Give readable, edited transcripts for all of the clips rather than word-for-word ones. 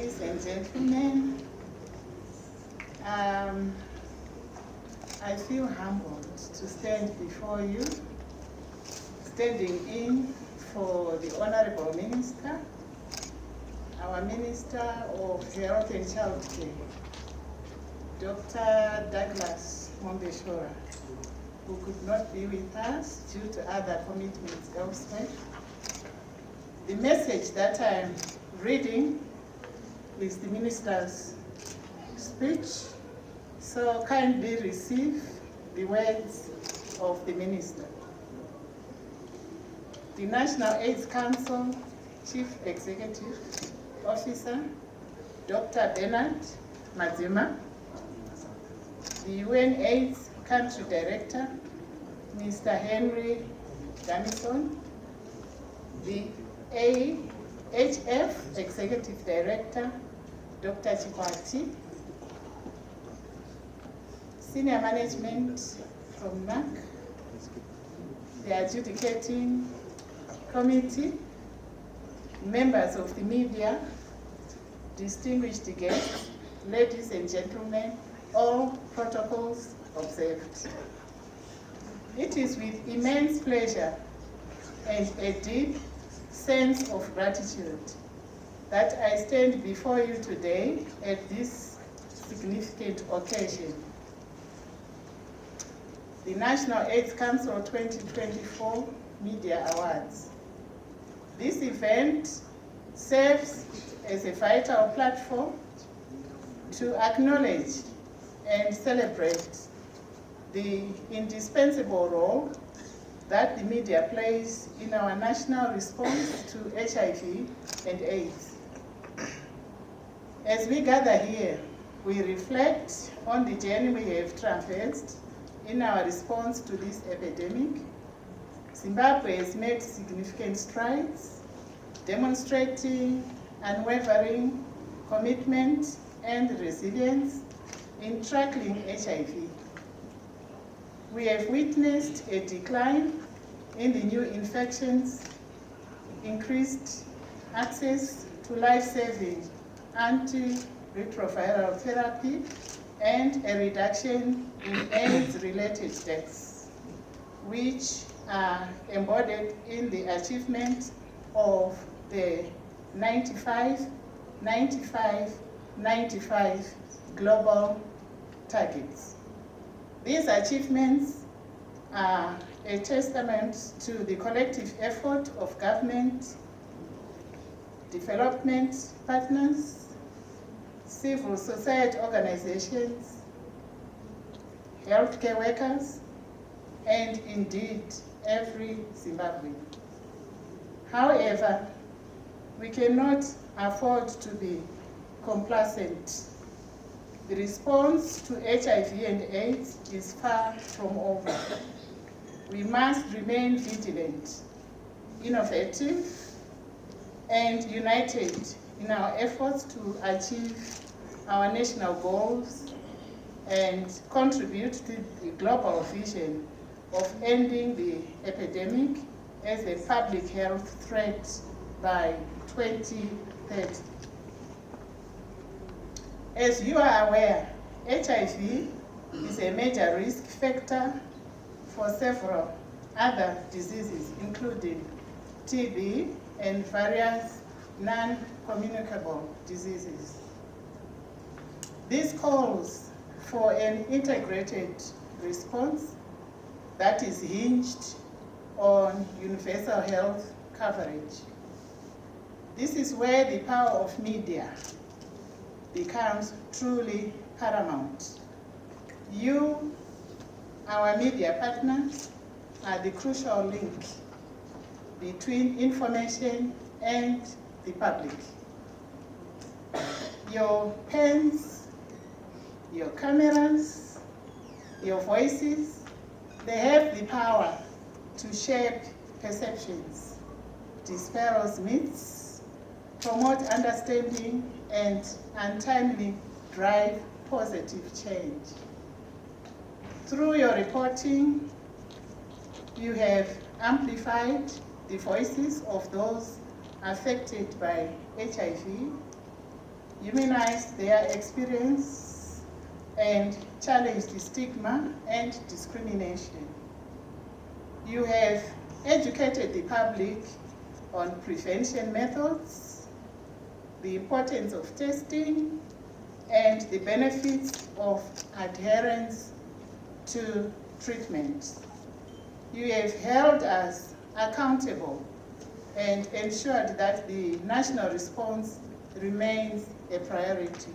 Ladies and gentlemen, I feel humbled to stand before you, standing in for the Honorable Minister, our Minister of Health and Child Care, Dr. Douglas Mombeshora, who could not be with us due to other commitments elsewhere. The message that I am reading is the Minister's speech, so kindly receive the words of the Minister. The National AIDS Council Chief Executive Officer, Dr. Bernard Mazima, the UN AIDS Country Director, Mr. Henry Jamison, the AHF Executive Director, Dr. Chikwati, Senior Management from NAC, the Adjudicating Committee, members of the media, distinguished guests, ladies and gentlemen, all protocols observed. It is with immense pleasure and a deep sense of gratitude that I stand before you today at this significant occasion. The National AIDS Council 2024 Media Awards. This event serves as a vital platform to acknowledge and celebrate the indispensable role that the media plays in our national response to HIV and AIDS. As we gather here, we reflect on the journey we have traversed in our response to this epidemic. Zimbabwe has made significant strides, demonstrating unwavering commitment and resilience in tackling HIV. We have witnessed a decline in the new infections, increased access to life-saving antiretroviral therapy, and a reduction in AIDS-related deaths, which are embodied in the achievement of the 95-95-95 global targets. These achievements are a testament to the collective effort of government, development partners, civil society organizations, healthcare workers, and indeed every Zimbabwean. However, we cannot afford to be complacent. The response to HIV and AIDS is far from over. We must remain vigilant, innovative, and united in our efforts to achieve our national goals and contribute to the global vision of ending the epidemic as a public health threat by 2030. As you are aware, HIV is a major risk factor for several other diseases, including TB and various non-communicable diseases. This calls for an integrated response that is hinged on universal health coverage. This is where the power of media becomes truly paramount. You, our media partners, are the crucial link between information and the public. Your pens, your cameras, your voices, they have the power to shape perceptions, dispel myths, promote understanding, and untimely drive positive change. Through your reporting, you have amplified the voices of those affected by HIV humanize their experience, and challenge the stigma and discrimination. You have educated the public on prevention methods, the importance of testing, and the benefits of adherence to treatment. You have held us accountable and ensured that the national response remains a priority.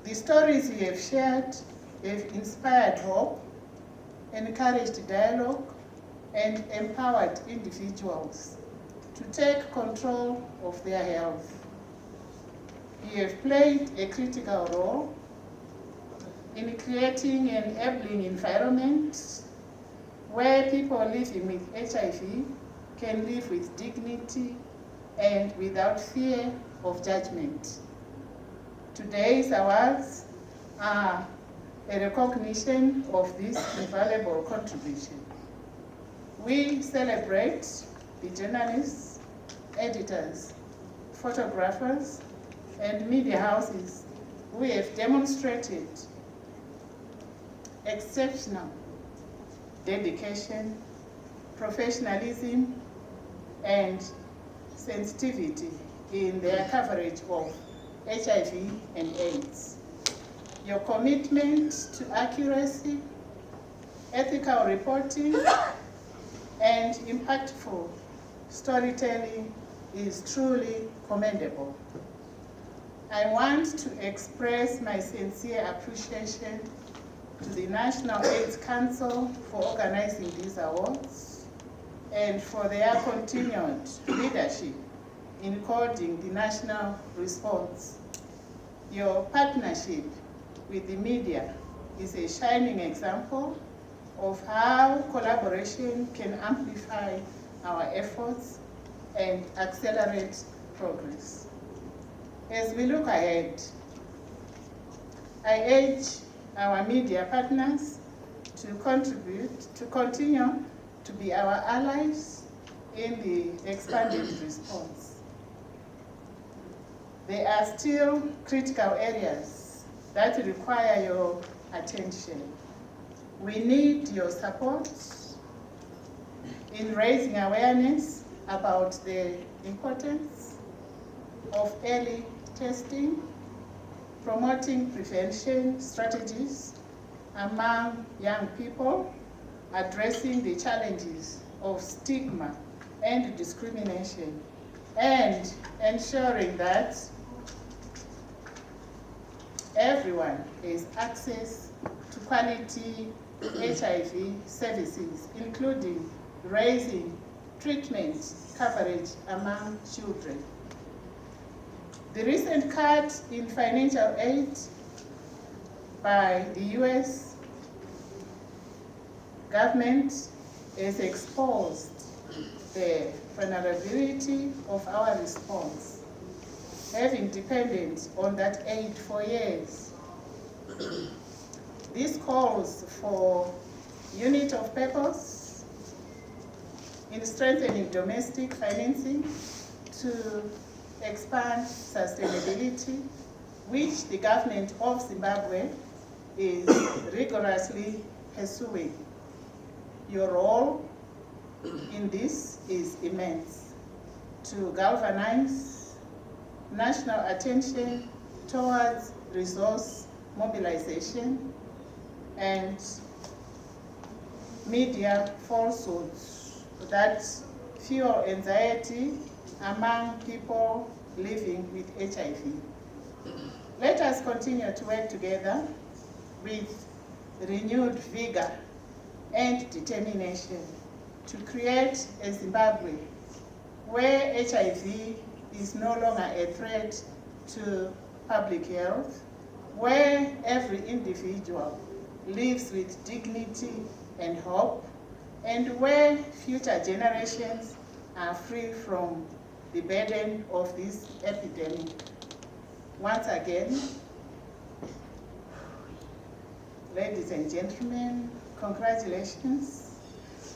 The stories you have shared have inspired hope, encouraged dialogue, and empowered individuals to take control of their health. You have played a critical role in creating an enabling environment where people living with HIV can live with dignity and without fear of judgment. Today's awards are a recognition of this invaluable contribution. We celebrate the journalists, editors, photographers, and media houses who have demonstrated exceptional dedication, professionalism, and sensitivity in their coverage of HIV and AIDS. Your commitment to accuracy, ethical reporting, and impactful storytelling is truly commendable. I want to express my sincere appreciation to the National AIDS Council for organizing these awards and for their continued leadership in coding the national response. Your partnership with the media is a shining example of how collaboration can amplify our efforts and accelerate progress. As we look ahead, I urge our media partners to continue to be our allies in the expanded response. There are still critical areas that require your attention. We need your support in raising awareness about the importance of early testing, promoting prevention strategies among young people, addressing the challenges of stigma and discrimination, and ensuring that everyone has access to quality HIV services, including raising treatment coverage among children. The recent cut in financial aid by the US government has exposed the vulnerability of our response, having depended on that aid for years. This calls for unit of purpose in strengthening domestic financing to expand sustainability, which the government of Zimbabwe is rigorously pursuing. Your role in this is immense to galvanize national attention towards resource mobilization and media falsehoods that fuel anxiety among people living with HIV. Let us continue to work together with renewed vigor and determination to create a Zimbabwe where HIV is no longer a threat to public health, where every individual lives with dignity and hope, and where future generations are free from the burden of this epidemic. Once again, ladies and gentlemen, congratulations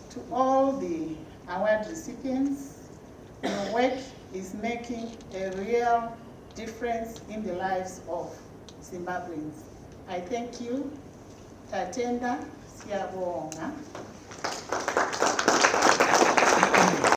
to all the award recipients. Your work is making a real difference in the lives of Zimbabweans. I thank you. Tatenda, siyabonga.